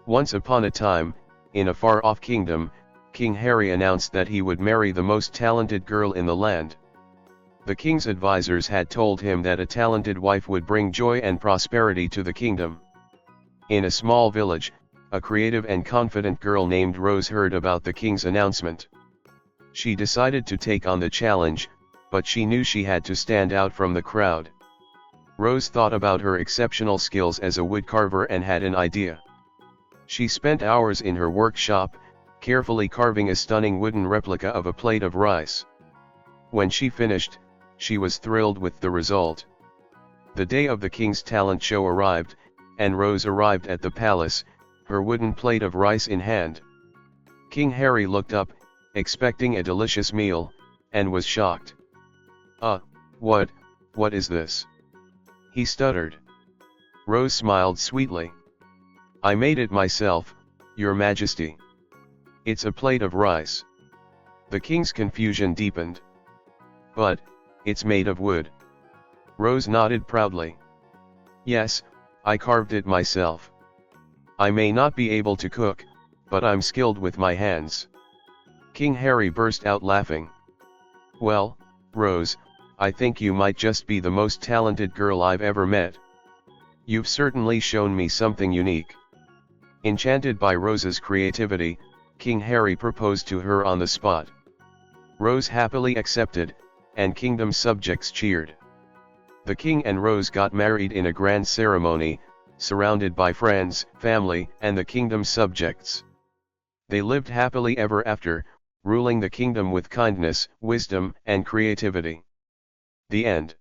Once upon a time, in a far-off kingdom, King Harry announced that he would marry the most talented girl in the land. The king's advisors had told him that a talented wife would bring joy and prosperity to the kingdom. In a small village, a creative and confident girl named Rose heard about the king's announcement. She decided to take on the challenge, but she knew she had to stand out from the crowd. Rose thought about her exceptional skills as a woodcarver and had an idea. She spent hours in her workshop, carefully carving a stunning wooden replica of a plate of rice. When she finished, she was thrilled with the result. The day of the king's talent show arrived, and Rose arrived at the palace, her wooden plate of rice in hand. King Harry looked up, expecting a delicious meal, and was shocked. What is this?" he stuttered. Rose smiled sweetly. "I made it myself, Your Majesty. It's a plate of rice." The king's confusion deepened. "But, it's made of wood." Rose nodded proudly. "Yes, I carved it myself. I may not be able to cook, but I'm skilled with my hands." King Harry burst out laughing. "Well, Rose, I think you might just be the most talented girl I've ever met. You've certainly shown me something unique." Enchanted by Rose's creativity, King Harry proposed to her on the spot. Rose happily accepted, and kingdom subjects cheered. The king and Rose got married in a grand ceremony, surrounded by friends, family, and the kingdom's subjects. They lived happily ever after, ruling the kingdom with kindness, wisdom, and creativity. The end.